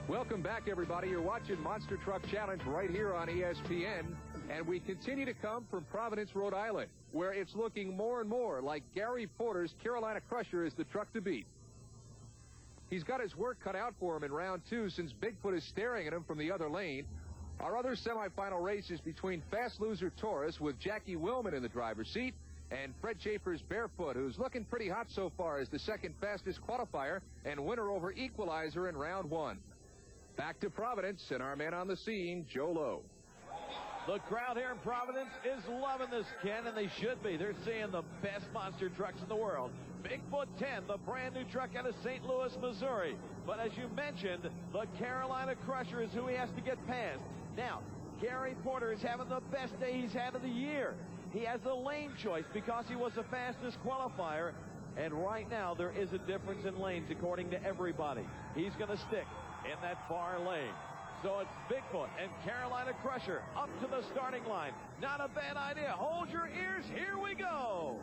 Welcome back, everybody. You're watching Monster Truck Challenge right here on ESPN. And we continue to come from Providence, Rhode Island, where it's looking more and more like Gary Porter's Carolina Crusher is the truck to beat. He's got his work cut out for him in round 2 since Bigfoot is staring at him from the other lane. Our other semifinal race is between Fast Loser Taurus with Jackie Willman in the driver's seat and Fred Schaefer's Barefoot, who's looking pretty hot so far as the second fastest qualifier and winner over Equalizer in round 1. Back to Providence and our man on the scene, Joe Lowe. The crowd here in Providence is loving this, Ken, and they should be. They're seeing the best monster trucks in the world. Bigfoot 10, the brand new truck out of St. Louis, Missouri. But as you mentioned, the Carolina Crusher is who he has to get past. Now, Gary Porter is having the best day he's had of the year. He has the lane choice because he was the fastest qualifier. And right now, there is a difference in lanes according to everybody. He's going to stick in that far lane. So it's Bigfoot and Carolina Crusher up to the starting line. Not a bad idea. Hold your ears. Here we go.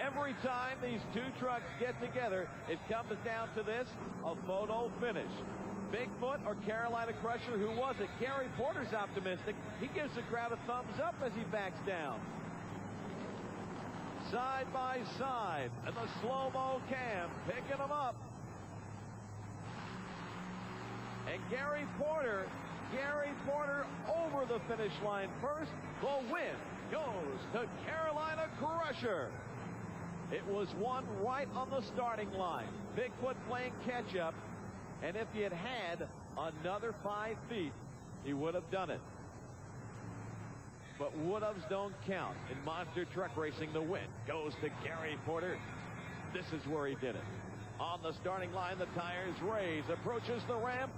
Every time these two trucks get together, it comes down to this, a photo finish. Bigfoot or Carolina Crusher, who was it? Gary Porter's optimistic. He gives the crowd a thumbs up as he backs down. Side by side, and the slow-mo cam picking them up. And Gary Porter over the finish line first. The win goes to Carolina Crusher. It was one right on the starting line. Bigfoot playing catch-up, and if he had had another 5 feet, he would have done it. But would-haves don't count. In monster truck racing, the win goes to Gary Porter. This is where he did it. On the starting line, the tires raise, approaches the ramp,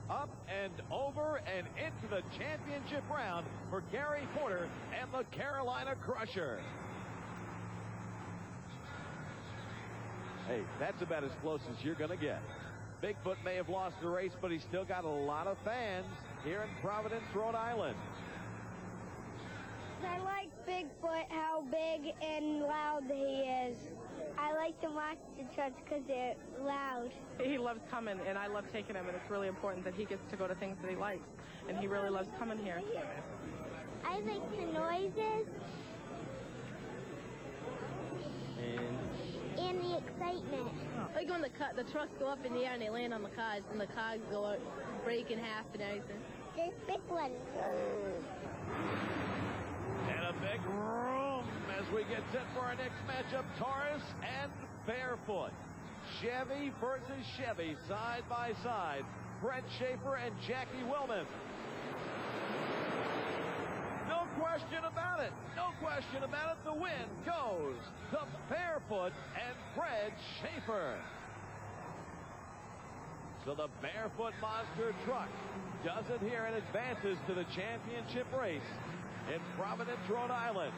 up and over and into the championship round for Gary Porter and the Carolina Crusher. Hey, that's about as close as you're going to get. Bigfoot may have lost the race, but he's still got a lot of fans here in Providence, Rhode Island. I like Bigfoot, how big and loud he is. I like the monster trucks because they're loud. He loves coming, and I love taking him, and it's really important that he gets to go to things that he likes, and he really loves coming here. I like the noises and the excitement. I like when the trucks go up in the air and they land on the cars, and the cars go out, break in half and everything. This big one. And a big room as we get set for our next matchup, Taurus and Barefoot. Chevy versus Chevy, side by side. Fred Schaefer and Jackie Willman. No question about it. No question about it. The win goes to Barefoot and Fred Schaefer. So the Barefoot monster truck does it here and advances to the championship race in Providence, Rhode Island.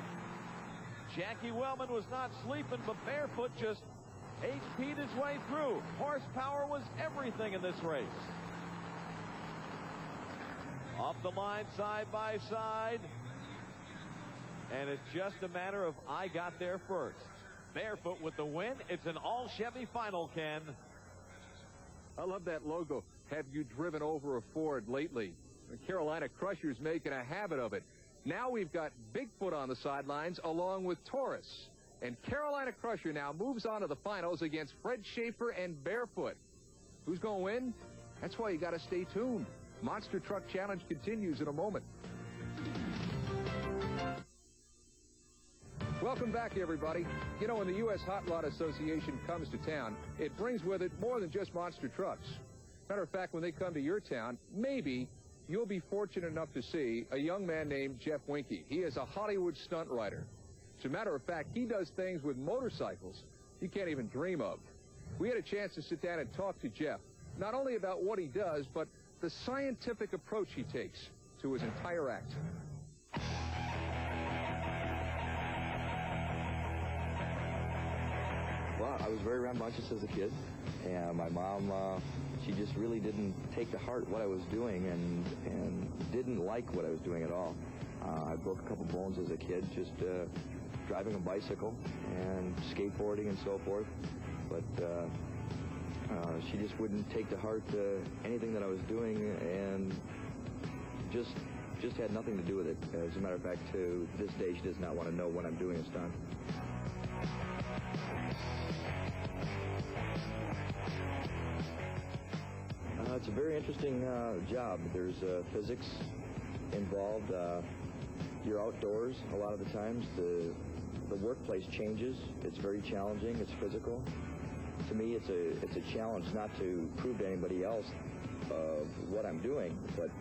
Jackie Willman was not sleeping, but Barefoot just HP'd his way through. Horsepower was everything in this race. Off the line, side by side. And it's just a matter of I got there first. Barefoot with the win. It's an all-Chevy final, Ken. I love that logo. Have you driven over a Ford lately? The Carolina Crusher's making a habit of it. Now we've got Bigfoot on the sidelines along with Taurus. And Carolina Crusher now moves on to the finals against Fred Schaefer and Barefoot. Who's going to win? That's why you got to stay tuned. Monster Truck Challenge continues in a moment. Welcome back, everybody. You know, when the U.S. Hot Rod Association comes to town, it brings with it more than just monster trucks. Matter of fact, when they come to your town, maybe you'll be fortunate enough to see a young man named Jeff Winke. He is a Hollywood stunt rider. As a matter of fact, he does things with motorcycles you can't even dream of. We had a chance to sit down and talk to Jeff, not only about what he does, but the scientific approach he takes to his entire act. Well, I was very rambunctious as a kid, and my mom, she just really didn't take to heart what I was doing and didn't like what I was doing at all. I broke a couple bones as a kid, just driving a bicycle and skateboarding and so forth. But she just wouldn't take to heart anything that I was doing, and just had nothing to do with it. As a matter of fact, to this day, she does not want to know when I'm doing a stunt. It's a very interesting job. There's physics involved. You're outdoors a lot of the times. The workplace changes. It's very challenging. It's physical. To me, it's a challenge not to prove to anybody else of what I'm doing, but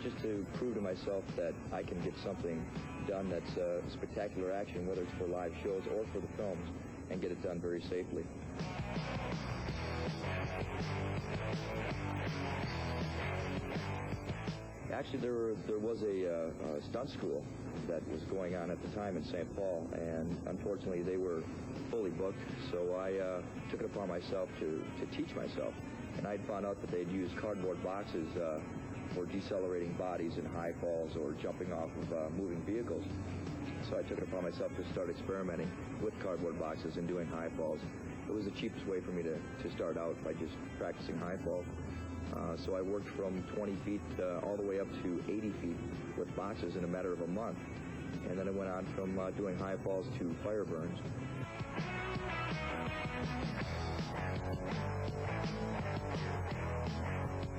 just to prove to myself that I can get something done that's spectacular action, whether it's for live shows or for the films, and get it done very safely. Actually, there was a stunt school that was going on at the time in St. Paul, and unfortunately they were fully booked, so I took it upon myself to teach myself. And I'd found out that they'd use cardboard boxes for decelerating bodies in high falls or jumping off of moving vehicles. So I took it upon myself to start experimenting with cardboard boxes and doing high falls. It was the cheapest way for me to start out, by just practicing high falls. So I worked from 20 feet all the way up to 80 feet with boxes in a matter of a month. And then I went on from doing high falls to fire burns.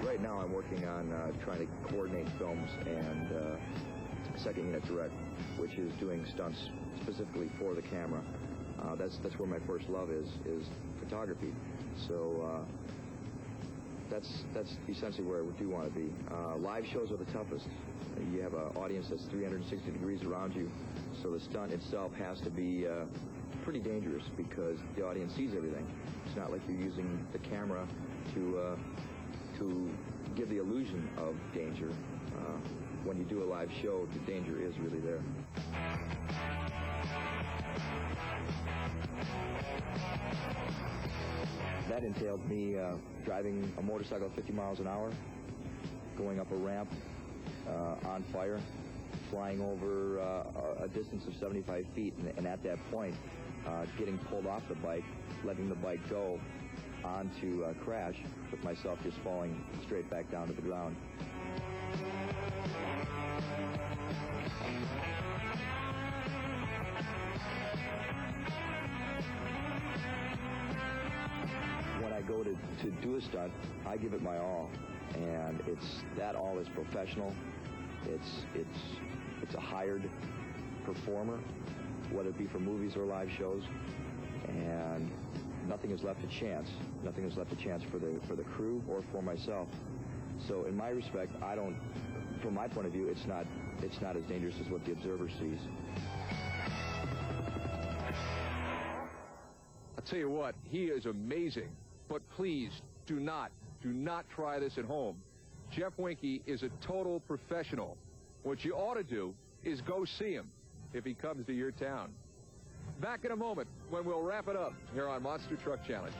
Right now I'm working on trying to coordinate films and second unit direct, which is doing stunts specifically for the camera. That's where my first love is photography. So that's essentially where I do want to be. Live shows are the toughest. You have an audience that's 360 degrees around you, so the stunt itself has to be pretty dangerous because the audience sees everything. It's not like you're using the camera to give the illusion of danger. When you do a live show, the danger is really there. That entailed me driving a motorcycle at 50 miles an hour, going up a ramp on fire, flying over a distance of 75 feet, and at that point, getting pulled off the bike, letting the bike go onto a crash, with myself just falling straight back down to the ground. When I go to do a stunt, I give it my all, and that all is professional. It's a hired performer, whether it be for movies or live shows, and nothing is left to chance. Nothing is left to chance for the crew or for myself. So in my respect, from my point of view, it's not as dangerous as what the observer sees. I'll tell you what, he is amazing. But please, do not try this at home. Jeff Winke is a total professional. What you ought to do is go see him if he comes to your town. Back in a moment when we'll wrap it up here on Monster Truck Challenge.